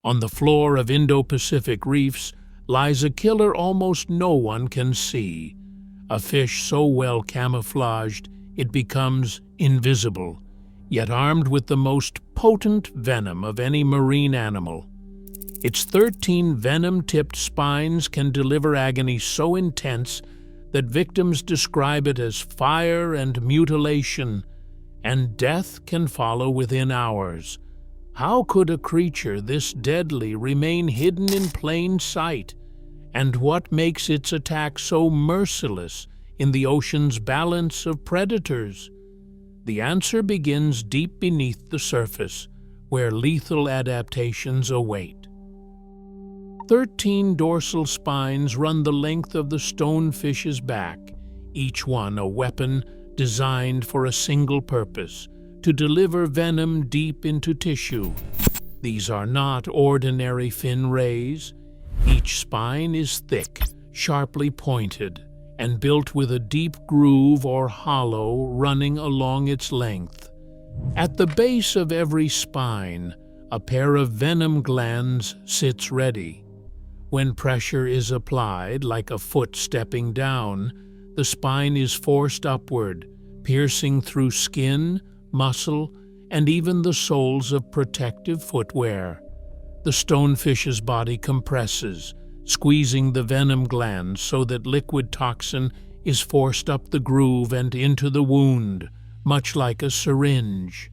On the floor of Indo-Pacific reefs lies a killer almost no one can see, a fish so well camouflaged it becomes invisible, yet armed with the most potent venom of any marine animal. Its 13 venom-tipped spines can deliver agony so intense that victims describe it as fire and mutilation, and death can follow within hours. How could a creature this deadly remain hidden in plain sight? And what makes its attack so merciless in the ocean's balance of predators? The answer begins deep beneath the surface, where lethal adaptations await. 13 dorsal spines run the length of the stonefish's back, each one a weapon designed for a single purpose: to deliver venom deep into tissue. These are not ordinary fin rays. Each spine is thick, sharply pointed, and built with a deep groove or hollow running along its length. At the base of every spine, a pair of venom glands sits ready. When pressure is applied, like a foot stepping down, the spine is forced upward, piercing through skin, muscle, and even the soles of protective footwear. The stonefish's body compresses, squeezing the venom glands so that liquid toxin is forced up the groove and into the wound, much like a syringe.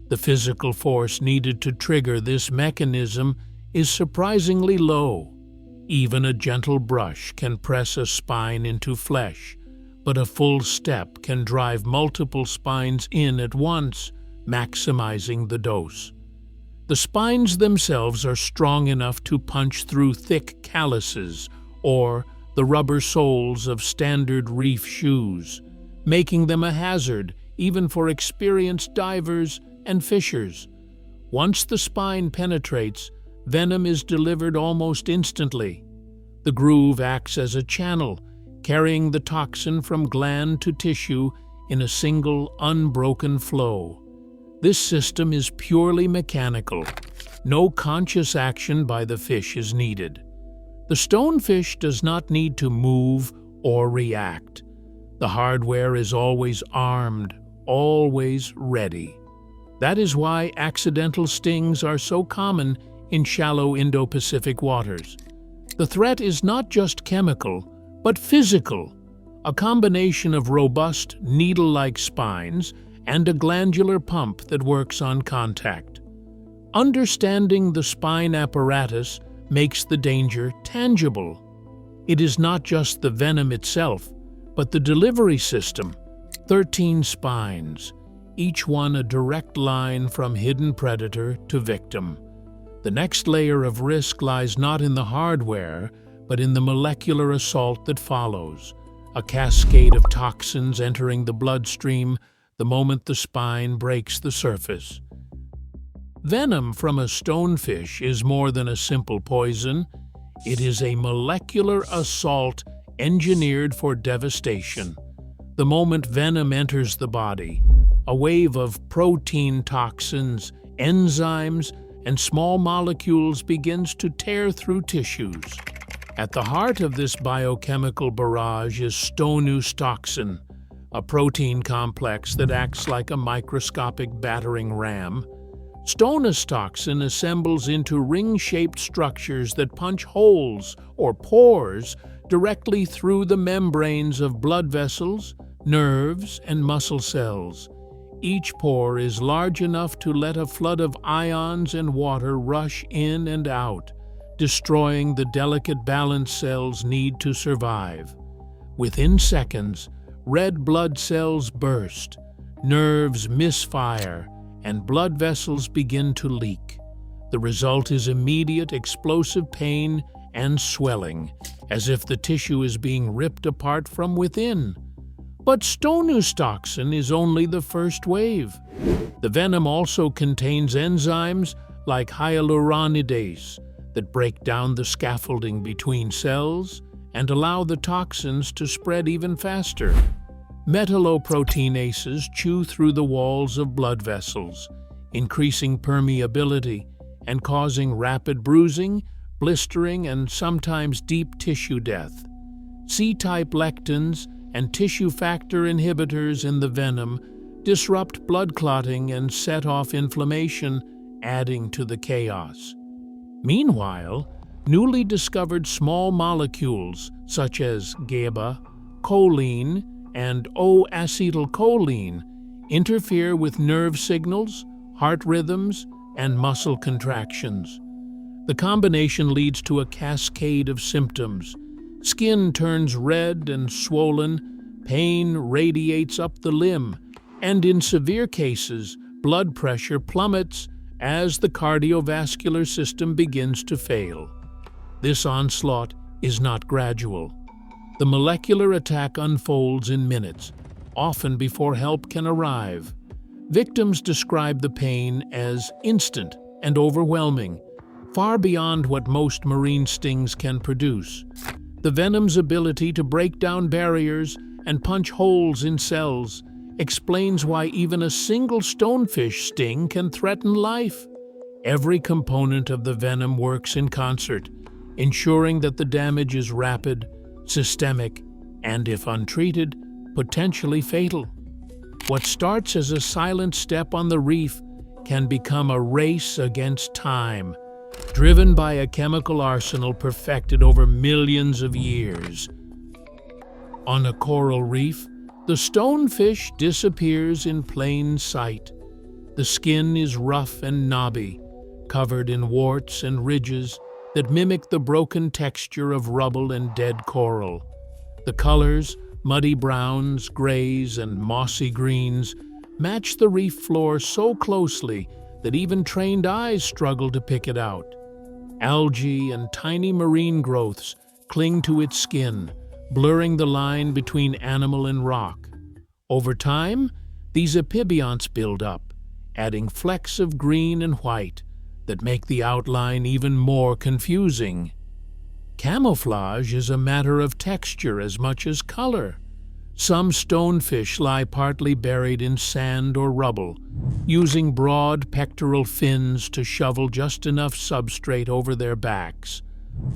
The physical force needed to trigger this mechanism is surprisingly low. Even a gentle brush can press a spine into flesh, but a full step can drive multiple spines in at once, maximizing the dose. The spines themselves are strong enough to punch through thick calluses or the rubber soles of standard reef shoes, making them a hazard even for experienced divers and fishers. Once the spine penetrates, venom is delivered almost instantly. The groove acts as a channel, carrying the toxin from gland to tissue in a single, unbroken flow. This system is purely mechanical. No conscious action by the fish is needed. The stonefish does not need to move or react. The hardware is always armed, always ready. That is why accidental stings are so common in shallow Indo-Pacific waters. The threat is not just chemical, but physical, a combination of robust, needle-like spines and a glandular pump that works on contact. Understanding the spine apparatus makes the danger tangible. It is not just the venom itself, but the delivery system. 13 spines, each one a direct line from hidden predator to victim. The next layer of risk lies not in the hardware, but in the molecular assault that follows, a cascade of toxins entering the bloodstream the moment the spine breaks the surface. Venom from a stonefish is more than a simple poison. It is a molecular assault engineered for devastation. The moment venom enters the body, a wave of protein toxins, enzymes, and small molecules begins to tear through tissues. At the heart of this biochemical barrage is stonefish, a protein complex that acts like a microscopic battering ram. Stonefish assembles into ring-shaped structures that punch holes or pores directly through the membranes of blood vessels, nerves, and muscle cells. Each pore is large enough to let a flood of ions and water rush in and out, destroying the delicate balance cells need to survive. Within seconds, red blood cells burst, nerves misfire, and blood vessels begin to leak. The result is immediate explosive pain and swelling, as if the tissue is being ripped apart from within. But stonefish is only the first wave. The venom also contains enzymes like hyaluronidase that break down the scaffolding between cells and allow the toxins to spread even faster. Metalloproteinases chew through the walls of blood vessels, increasing permeability, and causing rapid bruising, blistering, and sometimes deep tissue death. C-type lectins and tissue factor inhibitors in the venom disrupt blood clotting and set off inflammation, adding to the chaos. Meanwhile, newly discovered small molecules such as GABA, choline, and O-acetylcholine interfere with nerve signals, heart rhythms, and muscle contractions. The combination leads to a cascade of symptoms. Skin turns red and swollen, pain radiates up the limb, and in severe cases, blood pressure plummets as the cardiovascular system begins to fail. This onslaught is not gradual. The molecular attack unfolds in minutes, often before help can arrive. Victims describe the pain as instant and overwhelming, far beyond what most marine stings can produce. The venom's ability to break down barriers and punch holes in cells explains why even a single stonefish sting can threaten life. Every component of the venom works in concert, ensuring that the damage is rapid, systemic, and if untreated, potentially fatal. What starts as a silent step on the reef can become a race against time, driven by a chemical arsenal perfected over millions of years. On a coral reef, the stonefish disappears in plain sight. The skin is rough and knobby, covered in warts and ridges that mimic the broken texture of rubble and dead coral. The colors, muddy browns, grays, and mossy greens, match the reef floor so closely that even trained eyes struggle to pick it out. Algae and tiny marine growths cling to its skin, blurring the line between animal and rock. Over time, these epibionts build up, adding flecks of green and white that make the outline even more confusing. Camouflage is a matter of texture as much as color. Some stonefish lie partly buried in sand or rubble, using broad pectoral fins to shovel just enough substrate over their backs.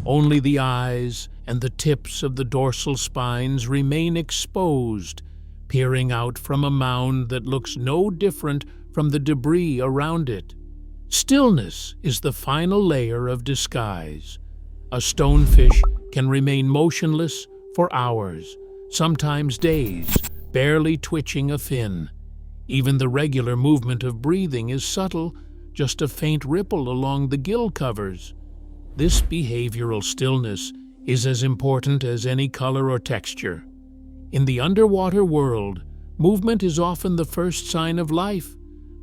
Only the eyes and the tips of the dorsal spines remain exposed, peering out from a mound that looks no different from the debris around it. Stillness is the final layer of disguise. A stonefish can remain motionless for hours, sometimes days, barely twitching a fin. Even the regular movement of breathing is subtle, just a faint ripple along the gill covers. This behavioral stillness is as important as any color or texture. In the underwater world, movement is often the first sign of life,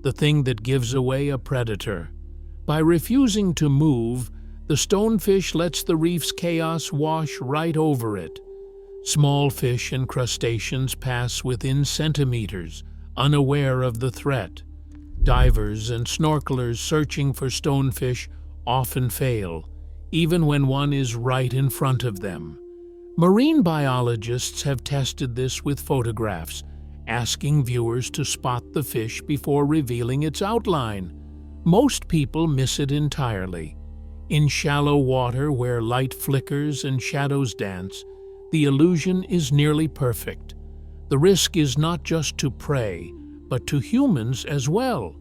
the thing that gives away a predator. By refusing to move, the stonefish lets the reef's chaos wash right over it. Small fish and crustaceans pass within centimeters, unaware of the threat. Divers and snorkelers searching for stonefish often fail, even when one is right in front of them. Marine biologists have tested this with photographs, asking viewers to spot the fish before revealing its outline. Most people miss it entirely. In shallow water where light flickers and shadows dance, the illusion is nearly perfect. The risk is not just to prey, but to humans as well.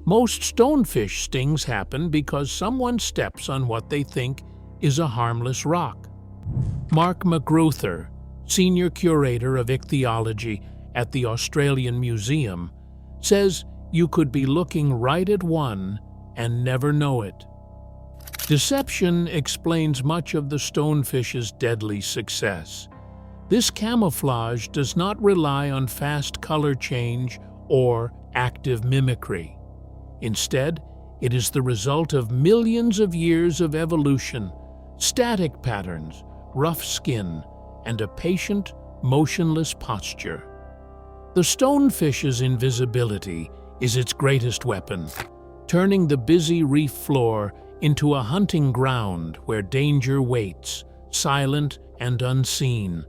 Most stonefish stings happen because someone steps on what they think is a harmless rock. Mark McGruther, senior curator of ichthyology at the Australian Museum, says you could be looking right at one and never know it. Deception explains much of the stonefish's deadly success. This camouflage does not rely on fast color change or active mimicry. Instead, it is the result of millions of years of evolution, static patterns, rough skin, and a patient, motionless posture. The stonefish's invisibility is its greatest weapon, turning the busy reef floor into a hunting ground where danger waits, silent and unseen.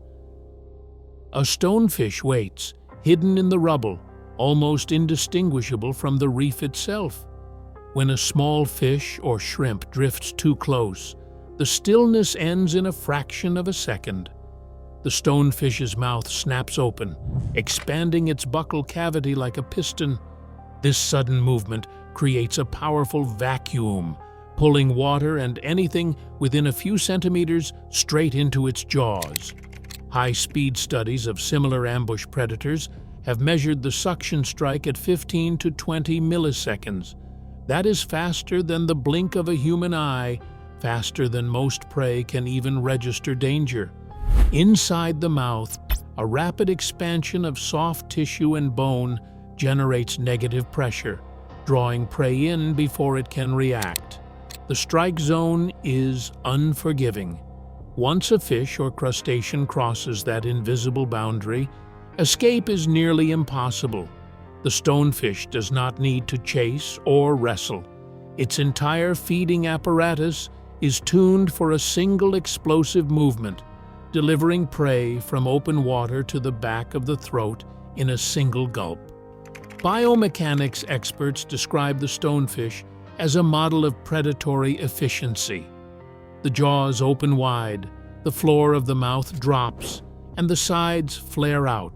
A stonefish waits, hidden in the rubble, almost indistinguishable from the reef itself. When a small fish or shrimp drifts too close, the stillness ends in a fraction of a second. The stonefish's mouth snaps open, expanding its buccal cavity like a piston. This sudden movement creates a powerful vacuum, pulling water and anything within a few centimeters straight into its jaws. High-speed studies of similar ambush predators have measured the suction strike at 15 to 20 milliseconds. That is faster than the blink of a human eye, faster than most prey can even register danger. Inside the mouth, a rapid expansion of soft tissue and bone generates negative pressure, drawing prey in before it can react. The strike zone is unforgiving. Once a fish or crustacean crosses that invisible boundary, escape is nearly impossible. The stonefish does not need to chase or wrestle. Its entire feeding apparatus is tuned for a single explosive movement, delivering prey from open water to the back of the throat in a single gulp. Biomechanics experts describe the stonefish as a model of predatory efficiency. The jaws open wide, the floor of the mouth drops, and the sides flare out,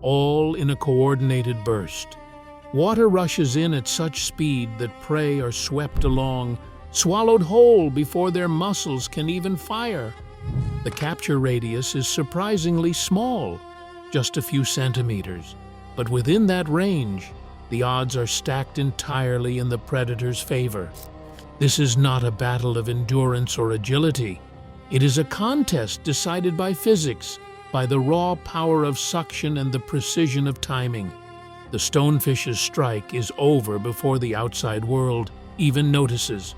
all in a coordinated burst. Water rushes in at such speed that prey are swept along, swallowed whole before their muscles can even fire. The capture radius is surprisingly small, just a few centimeters, but within that range, the odds are stacked entirely in the predator's favor. This is not a battle of endurance or agility. It is a contest decided by physics, by the raw power of suction and the precision of timing. The stonefish's strike is over before the outside world even notices.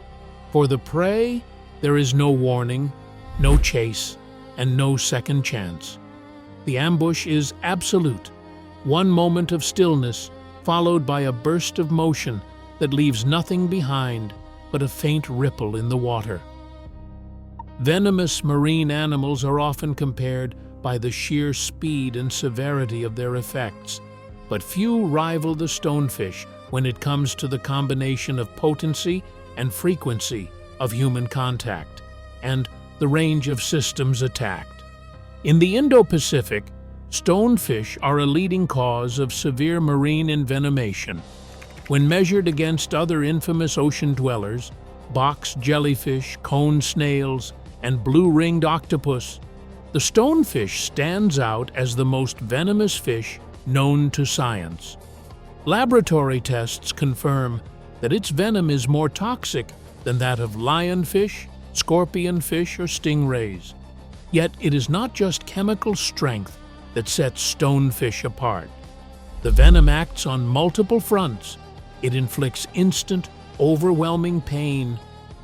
For the prey, there is no warning, no chase, and no second chance. The ambush is absolute. One moment of stillness, followed by a burst of motion that leaves nothing behind but a faint ripple in the water. Venomous marine animals are often compared by the sheer speed and severity of their effects, but few rival the stonefish when it comes to the combination of potency and frequency of human contact, and the range of systems attacked. In the Indo-Pacific, stonefish are a leading cause of severe marine envenomation. When measured against other infamous ocean dwellers, box jellyfish, cone snails, and blue-ringed octopus, the stonefish stands out as the most venomous fish known to science. Laboratory tests confirm that its venom is more toxic than that of lionfish, scorpionfish, or stingrays. Yet it is not just chemical strength that sets stonefish apart. The venom acts on multiple fronts. It inflicts instant, overwhelming pain.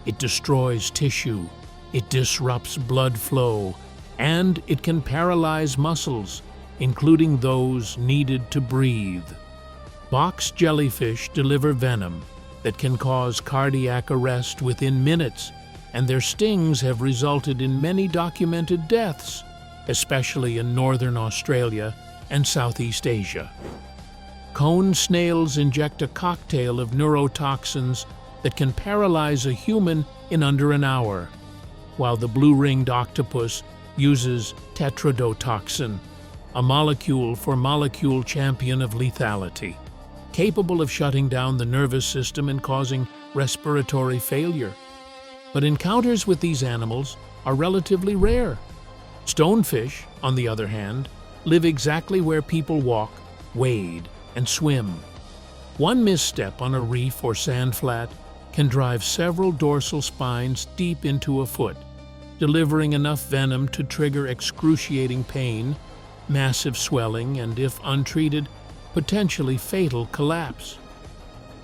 It destroys tissue. It disrupts blood flow. And it can paralyze muscles, including those needed to breathe. Box jellyfish deliver venom that can cause cardiac arrest within minutes, and their stings have resulted in many documented deaths, especially in northern Australia and Southeast Asia. Cone snails inject a cocktail of neurotoxins that can paralyze a human in under an hour, while the blue-ringed octopus uses tetrodotoxin, a molecule-for-molecule champion of lethality, capable of shutting down the nervous system and causing respiratory failure. But encounters with these animals are relatively rare. Stonefish, on the other hand, live exactly where people walk, wade, and swim. One misstep on a reef or sand flat can drive several dorsal spines deep into a foot, delivering enough venom to trigger excruciating pain, massive swelling, and, if untreated, potentially fatal collapse.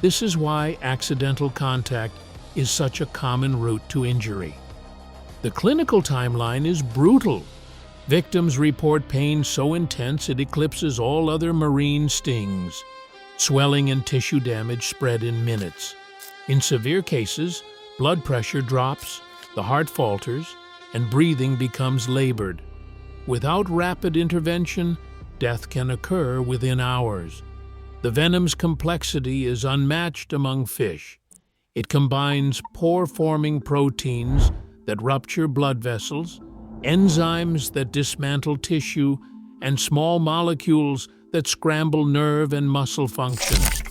This is why accidental contact is such a common route to injury. The clinical timeline is brutal. Victims report pain so intense it eclipses all other marine stings. Swelling and tissue damage spread in minutes. In severe cases, blood pressure drops, the heart falters, and breathing becomes labored. Without rapid intervention, death can occur within hours. The venom's complexity is unmatched among fish. It combines pore-forming proteins that rupture blood vessels, enzymes that dismantle tissue, and small molecules that scramble nerve and muscle functions.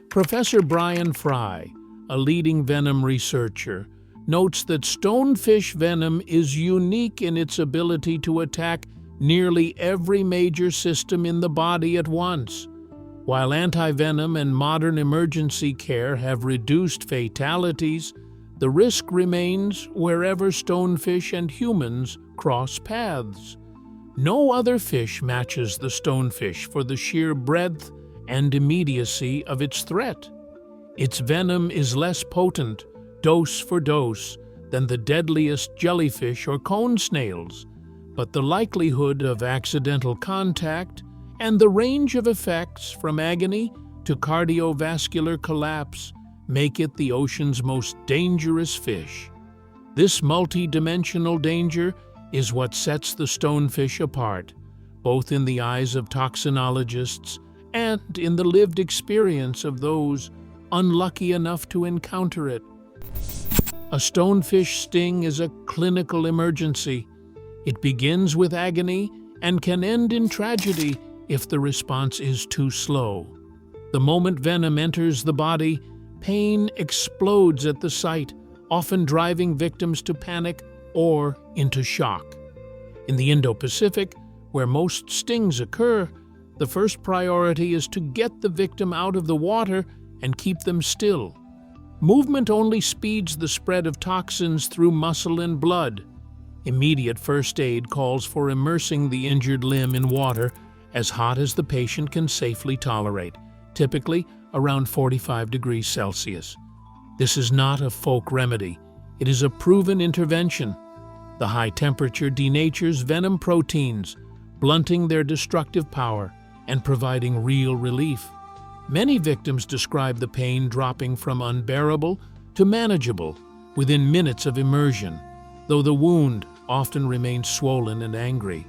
Professor Brian Fry, a leading venom researcher, notes that stonefish venom is unique in its ability to attack nearly every major system in the body at once. While antivenom and modern emergency care have reduced fatalities, the risk remains wherever stonefish and humans cross paths. No other fish matches the stonefish for the sheer breadth and immediacy of its threat. Its venom is less potent, dose for dose, than the deadliest jellyfish or cone snails, but the likelihood of accidental contact and the range of effects from agony to cardiovascular collapse make it the ocean's most dangerous fish. This multi-dimensional danger is what sets the stonefish apart, both in the eyes of toxinologists and in the lived experience of those unlucky enough to encounter it. A stonefish sting is a clinical emergency. It begins with agony and can end in tragedy if the response is too slow. The moment venom enters the body, pain explodes at the site, often driving victims to panic or into shock. In the Indo-Pacific, where most stings occur, the first priority is to get the victim out of the water and keep them still. Movement only speeds the spread of toxins through muscle and blood. Immediate first aid calls for immersing the injured limb in water as hot as the patient can safely tolerate, typically around 45 degrees Celsius. This is not a folk remedy. It is a proven intervention. The high temperature denatures venom proteins, blunting their destructive power and providing real relief. Many victims describe the pain dropping from unbearable to manageable within minutes of immersion, though the wound often remains swollen and angry.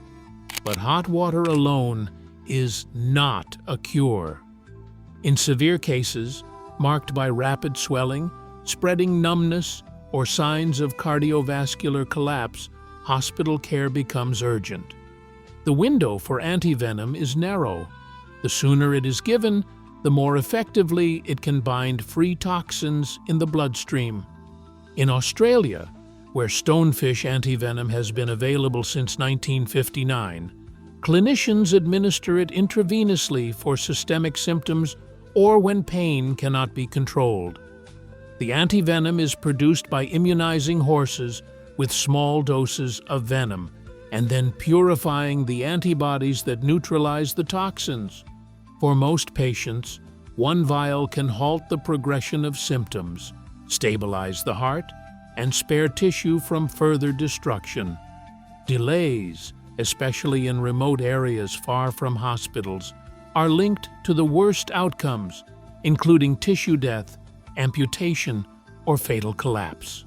But hot water alone is not a cure. In severe cases, marked by rapid swelling, spreading numbness, or signs of cardiovascular collapse, hospital care becomes urgent. The window for antivenom is narrow. The sooner it is given, the more effectively it can bind free toxins in the bloodstream. In Australia, where stonefish antivenom has been available since 1959, clinicians administer it intravenously for systemic symptoms or when pain cannot be controlled. The antivenom is produced by immunizing horses with small doses of venom and then purifying the antibodies that neutralize the toxins. For most patients, one vial can halt the progression of symptoms, stabilize the heart, and spare tissue from further destruction. Delays, especially in remote areas far from hospitals, are linked to the worst outcomes, including tissue death, amputation, or fatal collapse.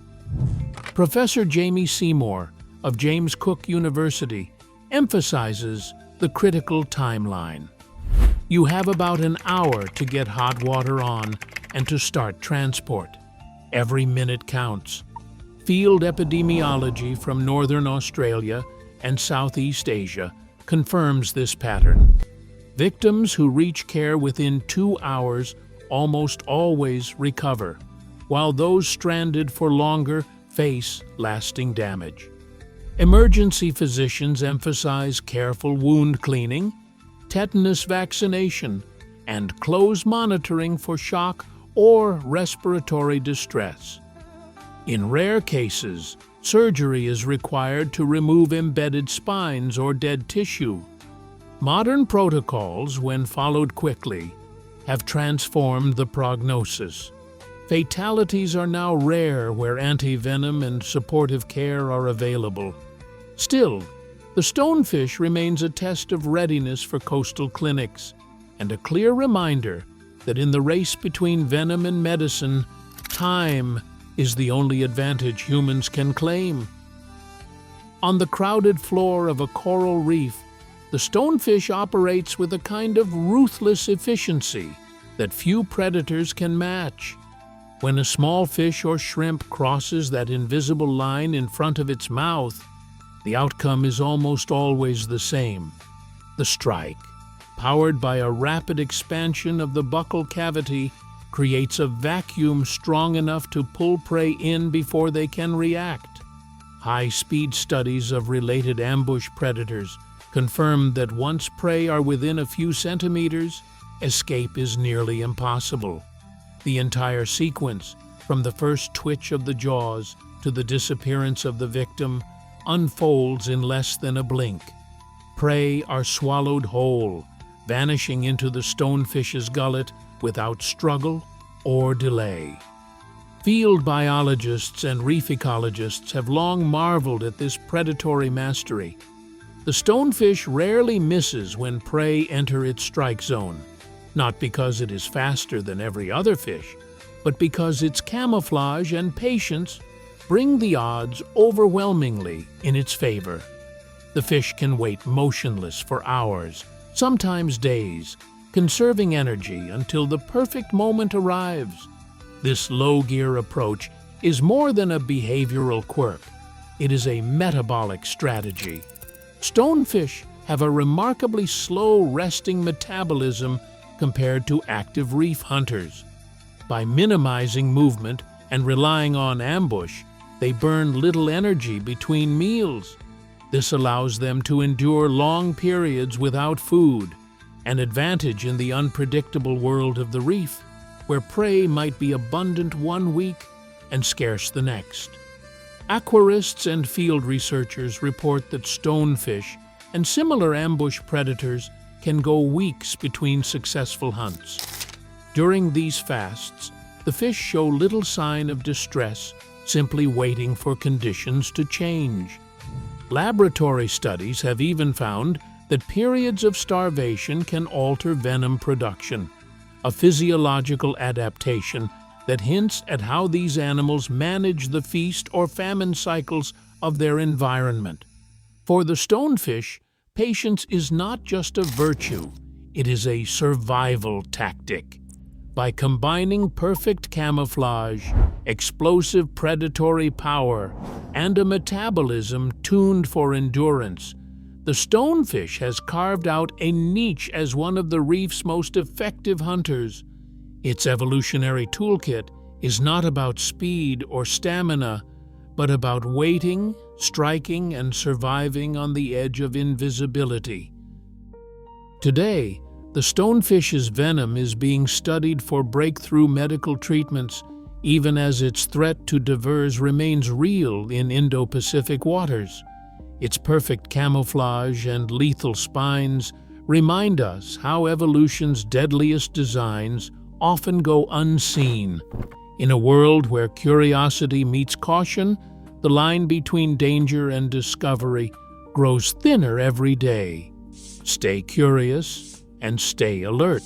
Professor Jamie Seymour of James Cook University emphasizes the critical timeline. You have about an hour to get hot water on and to start transport. Every minute counts. Field epidemiology from Northern Australia and Southeast Asia confirms this pattern. Victims who reach care within 2 hours almost always recover, while those stranded for longer face lasting damage. Emergency physicians emphasize careful wound cleaning, tetanus vaccination, and close monitoring for shock or respiratory distress. In rare cases, surgery is required to remove embedded spines or dead tissue. Modern protocols, when followed quickly, have transformed the prognosis. Fatalities are now rare where antivenom and supportive care are available. Still, the stonefish remains a test of readiness for coastal clinics and a clear reminder that in the race between venom and medicine, time is the only advantage humans can claim. On the crowded floor of a coral reef, the stonefish operates with a kind of ruthless efficiency that few predators can match. When a small fish or shrimp crosses that invisible line in front of its mouth, the outcome is almost always the same: the strike, powered by a rapid expansion of the buccal cavity, creates a vacuum strong enough to pull prey in before they can react. High-speed studies of related ambush predators confirm that once prey are within a few centimeters, escape is nearly impossible. The entire sequence, from the first twitch of the jaws to the disappearance of the victim, unfolds in less than a blink. Prey are swallowed whole, vanishing into the stonefish's gullet without struggle or delay. Field biologists and reef ecologists have long marveled at this predatory mastery. The stonefish rarely misses when prey enter its strike zone, not because it is faster than every other fish, but because its camouflage and patience bring the odds overwhelmingly in its favor. The fish can wait motionless for hours, sometimes days, conserving energy until the perfect moment arrives. This low-gear approach is more than a behavioral quirk. It is a metabolic strategy. Stonefish have a remarkably slow resting metabolism compared to active reef hunters. By minimizing movement and relying on ambush, they burn little energy between meals. This allows them to endure long periods without food, an advantage in the unpredictable world of the reef, where prey might be abundant one week and scarce the next. Aquarists and field researchers report that stonefish and similar ambush predators can go weeks between successful hunts. During these fasts, the fish show little sign of distress, simply waiting for conditions to change. Laboratory studies have even found that periods of starvation can alter venom production, a physiological adaptation that hints at how these animals manage the feast or famine cycles of their environment. For the stonefish, patience is not just a virtue, it is a survival tactic. By combining perfect camouflage, explosive predatory power, and a metabolism tuned for endurance, the stonefish has carved out a niche as one of the reef's most effective hunters. Its evolutionary toolkit is not about speed or stamina, but about waiting, striking, and surviving on the edge of invisibility. Today, the stonefish's venom is being studied for breakthrough medical treatments, even as its threat to divers remains real in Indo-Pacific waters. Its perfect camouflage and lethal spines remind us how evolution's deadliest designs often go unseen. In a world where curiosity meets caution, the line between danger and discovery grows thinner every day. Stay curious and stay alert.